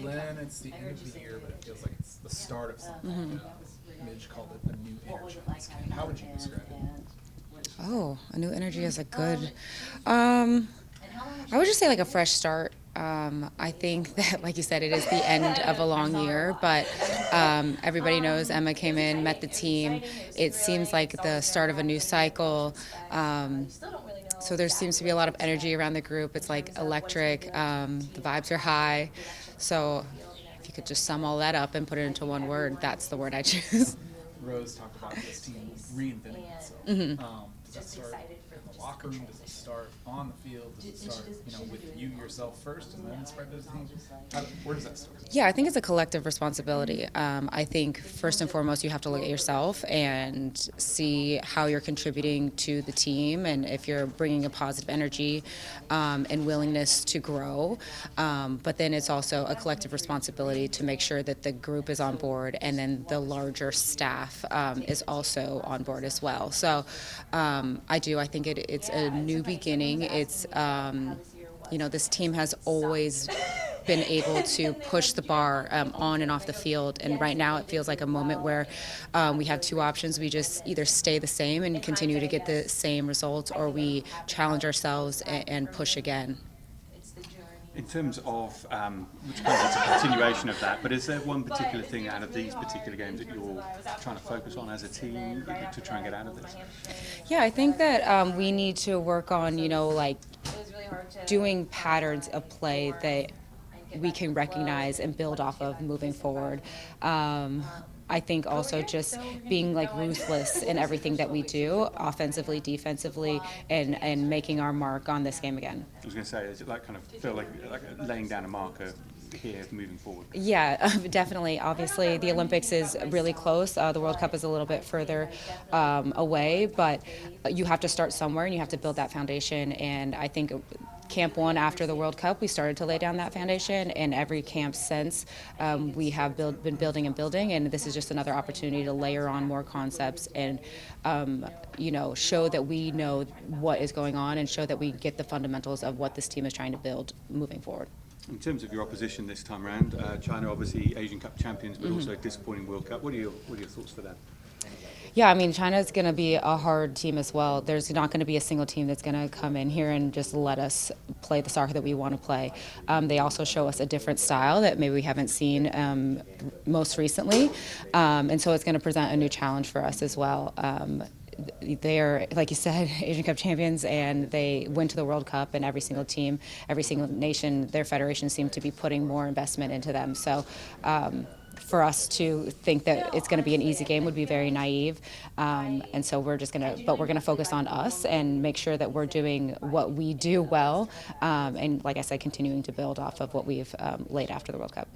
Lynn, it's the end of the year, but it feels like it's the start of something. Midge called it a new energy in this game. How would you describe it? Oh, a new energy is a good. I would just say like a fresh start. I think that, like you said, it is the end of a long year, but everybody knows Emma came in, met the team. It seems like the start of a new cycle. So there seems to be a lot of energy around the group. It's like electric. The vibes are high. So if you could just sum all that up and put it into one word, that's the word I choose. Rose talked about this team reinventing itself. Does that start in the locker room? Does it start on the field? Does it start, with you yourself first and then spread to the team? Where does that start? Yeah, I think it's a collective responsibility. I think first and foremost, you have to look at yourself and see how you're contributing to the team, and if you're bringing a positive energy and willingness to grow. But then it's also a collective responsibility to make sure that the group is on board, and then the larger staff is also on board as well. So I think it's a new beginning. It's this team has always been able to push the bar on and off the field, and right now it feels like a moment where we have two options. We just either stay the same and continue to get the same results, or we challenge ourselves and push again. In terms of, which kind of is a continuation of that, but is there one particular thing out of these particular games that you're trying to focus on as a team to try and get out of this? Yeah, I think that we need to work on, doing patterns of play that we can recognize and build off of moving forward. I think also just being ruthless in everything that we do, offensively, defensively, and making our mark on this game again. I was going to say, is it feel like laying down a marker here moving forward? Yeah, definitely. Obviously, the Olympics is really close. The World Cup is a little bit further away, but you have to start somewhere and you have to build that foundation. And I think Camp 1 after the World Cup, we started to lay down that foundation, and every camp since we have been building and building, and this is just another opportunity to layer on more concepts and show that we know what is going on and show that we get the fundamentals of what this team is trying to build moving forward. In terms of your opposition this time around, China obviously Asian Cup champions, but also a disappointing World Cup. What are your thoughts for them? Yeah, I mean, China's going to be a hard team as well. There's not going to be a single team that's going to come in here and just let us play the soccer that we want to play. They also show us a different style that maybe we haven't seen most recently, and so it's going to present a new challenge for us as well. They're, like you said, Asian Cup champions, and they went to the World Cup, and every single team, every single nation, their federation seem to be putting more investment into them. So for us to think that it's going to be an easy game would be very naive. And so we're going to focus on us and make sure that we're doing what we do well. And like I said, continuing to build off of what we've laid after the World Cup.